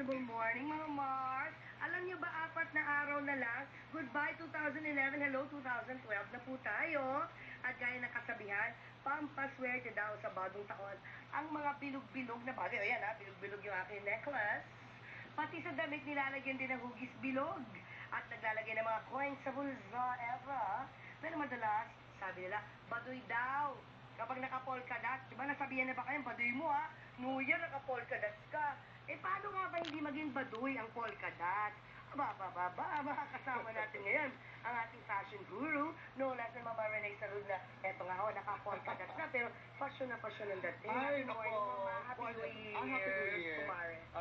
Unbelievable morning, mga Mars. Alam niyo ba, 4 na araw na lang, goodbye 2011, hello 2012 na po tayo. At gaya ng kasabihan, pampaswerte daw sa bagong taon. Ang mga bilog-bilog na bagay, o yan ha, bilog-bilog yung aking necklace. Pati sa damit nilalagyan din ng hugis bilog. At naglalagay ng mga coins sa bulsa, ever. Pero madalas, sabi nila, baduy daw. Kapag naka-polka dots, diba nasabihan na ba kayo, baduy mo ha? New Year, naka-polka dots ka. Eh, paano nga ba hindi maging baduy ang polka dots? Makakasama natin ngayon ang ating fashion guru, no less than Mama Renee Salud na, eto nga ho, naka-polka dots na, pero fashion na fashion ang dating. Ay, nako. Happy New Year. Happy New Year.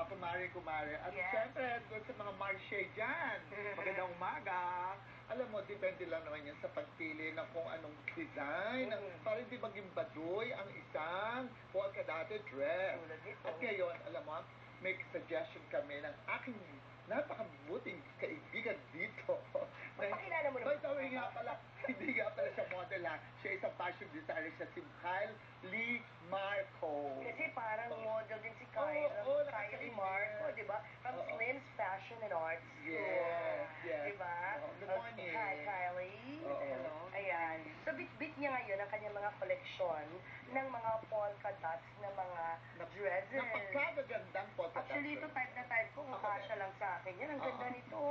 Kumare. Kumare. At Yes. syempre, doon sa mga marche dyan, magandang umaga. Alam mo, depende lang naman yan sa pagpili ng kung anong design. Para hindi maging baduy ang isang polka dotted dress. At ngayon, alam mo, may suggestion kami ng aking napakabuting kaibigan dito. Pakilala mo naman. By the way nga pala, hindi nga pala siya model ha. Siya isang fashion designer, siya si Kyle Lee Marco. Kasi parang model din si Kyle. Kylie Marco, di ba? From Slim's Fashion and Arts School. Yes. Di ba? Good morning. Hi, Kylie. Hello. Ayan. So, bit-bit niya ngayon ang kanyang mga koleksyon ng mga polka dots na mga dresses. Napakagagandang polka dots. Actually, ito type na type ko. Kasya lang sa akin. Yan, ang ganda nito.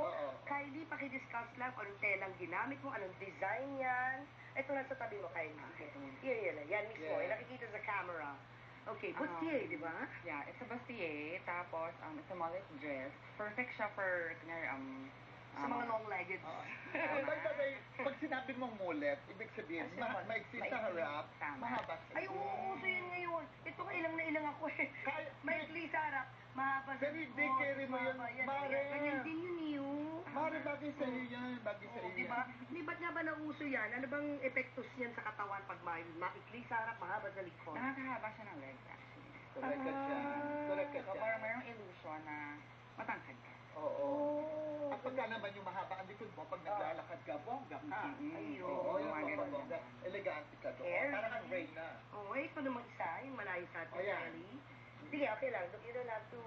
Kylie, pakidiscuss lang kung anong telang ginamit mo, anong design yan. Ito na sa tabi mo, Kylie. Yan mismo. Yan nakikita sa camera. Okay, bustier, di ba? Yeah, it's a bustier. Tapos, it's a mullet dress. Perfect siya for, Sa mga long-legged. By the way, pag sinabi mong mullet, ibig sabihin, maiksi sa harap, mahaba sa Ay, uso yun ngayon. Ito ka ilang na ilang ako eh. Maikli sa harap, mahaba sa Pero hindi carry mo yun, Mare. Ganyan din yun yun. Mare, bagay sa iyo yan, bagay sa iyo Di ba? Di ba't nga ba nauso yan? Ano bang epektos niyan sa katawan pag maikli sa harap, mahaba sa likod? Nakakahaba siya ng legs, actually. Correct ka dyan. Correct ka So, dyan. parang mayroong illusion na matangkad ka. Oo. At pagka naman yung mahaba ang likod mo, pag naglalakad ka, bongga ka. Ayun. Oo, yung mga bongga. Elegante ka doon. Airy. Parang ang Reyna. Oo, ito namang isa, yung malayo sa atin, Ayan. Kylie. Sige, okay lang. You don't have to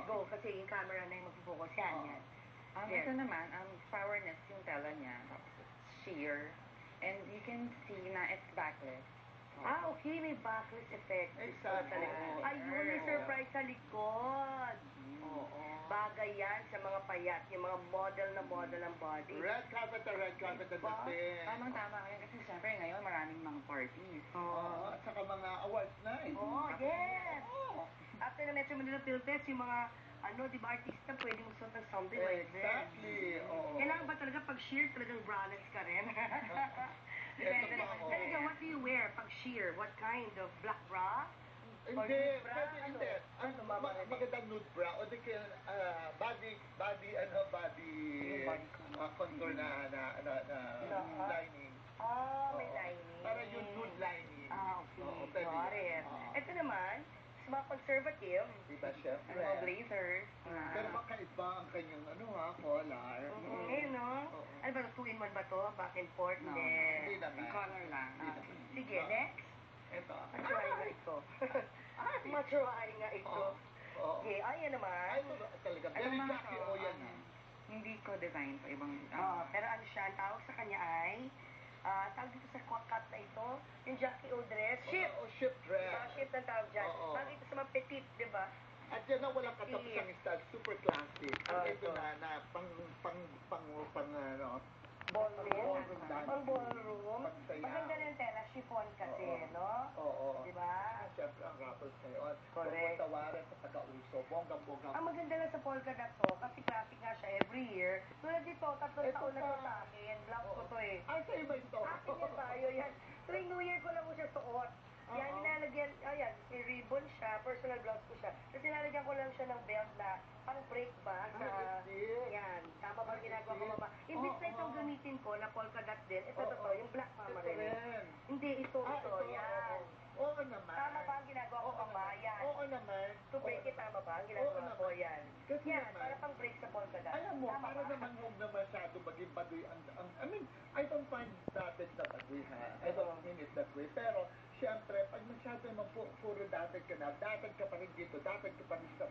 go kasi yung camera na yung mag-focus. Yan. Ito naman, powerness yung tela niya. Tapos it's sheer. And you can see na it's backless. Okay, may backless effect. Exactly. Ayun, may surprise sa likod. Bagay yan sa mga payat, yung mga model ng body. Red carpet na dating. Tamang-tama ngayon kasi syempre ngayon maraming mga parties. Oo, at saka mga awards night. Yes! After na Metro Manila Film Fest, yung mga di ba, artista pwede magsuot ng something like this. Exactly. Kailangan ba talaga pag sheer, talagang bralets ka rin? Depende. Talaga, what do you wear pag sheer? What kind of black bra? Hindi, bra? hindi. Magandang nude bra o di kaya body contour na lining. May lining. Para yung nude lining. Okay. Got it. Ito naman, sa mga conservative, diba, syempre. Mga blazers. Pero makaiba ang kanyang collar. no? Ano ba, 2-in-1 ba to? Back and forth? No. Hindi naman. Color lang. Sige, next. Ito. Matry nga ito. Matry nga ito. Okay, ayan naman. Ay, talaga. Very Jackie O yan. Hindi ko design sa ibang... Pero ano siya, ang tawag sa kanya ay, tawag dito sa cut na ito, yung Jackie O dress. Ship! Ship dress. Ship ang tawag dyan. Bagay ito sa mga petit, di ba? At yan ang walang katapusang style, super classic. At ito na Ballroom. Pang ballroom. Maganda rin tela, chiffon kasi, no? Oo. Di ba? Siyempre ang rappers ngayon. Correct. Tawaran sa taga-uso. Bonggang-bonggang. Ang maganda lang sa polka dot to, kasi classic nga siya every year. Tulad dito, 3 taon na to sa akin. Black ko to eh. Ay, sa iba ito. Akin yan tayo yan. Tuwing New Year ko lang ko siya suot. Yan, nilalagyan, ayan, may ribbon siya, personal blouse ko siya. Tapos nilalagyan ko lang siya ng belt na pang break ba? Yan, tama ba ang ginagawa ko, mama? Imbis na itong gamitin ko na polka dot din, ito totoo, yung black mama rin. Hindi, ito, yan. Oo naman. Tama ba ang ginagawa ko, mama? Yan. Oo naman. To break it, tama ba ang ginagawa ko? Yan. Kasi Yan, naman, para pang break sa polka dot. alam mo, para naman huwag na masyado maging baduy I mean, I don't find that it's a baduy ha. I don't mean it that way. Pero, Siyempre, pag masyado naman puro datag ka na, datag ka pa rin dito, datag ka pa rin sa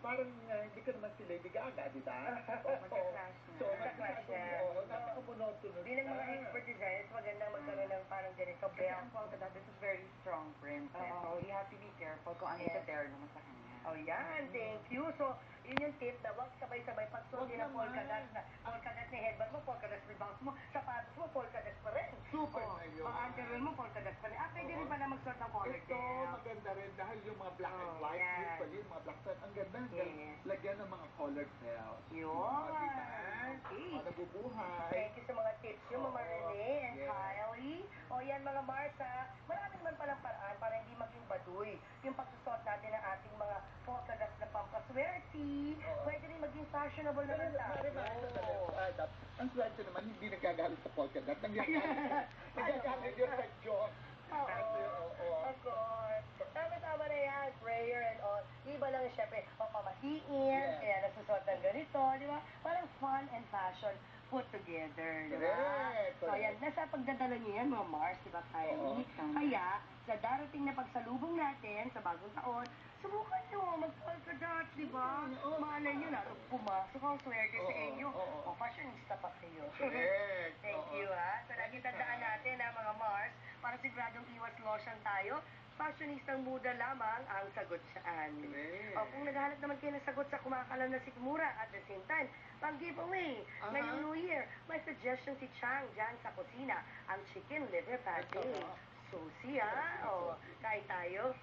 parang hindi ka naman si Lady Gaga, di ba? Magka-clash na. So, Magka-clash masyado, na. oo, napakapunod-tunod Bilang mga expert designers, magandang magkaroon ng parang ganito Kasi belt. ang polka dot, this is very strong princess. Oo. So you have to be careful kung ano Yes. itaterno mo sa kanya. Oh, yan. Thank you. So, yun yung tip na huwag sabay-sabay pagsuot Wag din ng naman. polka dot na polka dot ni headband mo, polka dot ni bounce mo, sapatos mo, polka dot pa rin. Super Oh, na yun. ang underwear mo, polka dot pa rin. Ah, pwede rin Oo. pala magsuot ng color Ito, gel. maganda rin dahil yung mga black and Oh, white, yan. usually yung mga black and white, ang ganda. Yes. Lagyan ng mga colored cells. Yun. Diba? Okay. Mga nabubuhay. Thank you sa mga tips yung Mama Oo. Rene and Yes. Kylie. O yan mga Marsa, marami naman palang paraan para hindi maging baduy yung pagsusot natin ng ating mga polka dots na pampaswerte. Oo. Pwede rin maging fashionable Pero, naman tayo. ang swerte naman, hindi nagkagalit sa polka dot. Nagkagalit yun sa joke. Oo. Of course. Tama-tama na yan. Prayer and all. Iba lang syempre, pamahiin. Yes. Kaya nagsusot ng ganito, di ba? Parang fun and fashion put together, di ba? Correct, So, correct. yan. Nasa pagdadala niyo yan, mga Mars, di ba, Kylie? Oo. Kaya, sa darating na pagsalubong natin sa bagong taon, subukan nyo, mag-polka dots, di ba? Oo. Malay nyo, lalo pumasok ang swerte sa Oo, inyo. oo. O, fashionista pa kayo. Correct. Thank Oo. you, ha. So, lagi tandaan natin, ha, mga Mars, para siguradong iwas lotion tayo, fashionistang muda lamang ang sagot saan. Correct. O, kung naghahanap naman kayo ng sagot sa kumakalam na sikmura at the same time, pang giveaway, ngayong New Year, may suggestion si Chang dyan sa kusina, ang chicken liver patty. Ito, ha? Susi, ha? O, kain tayo.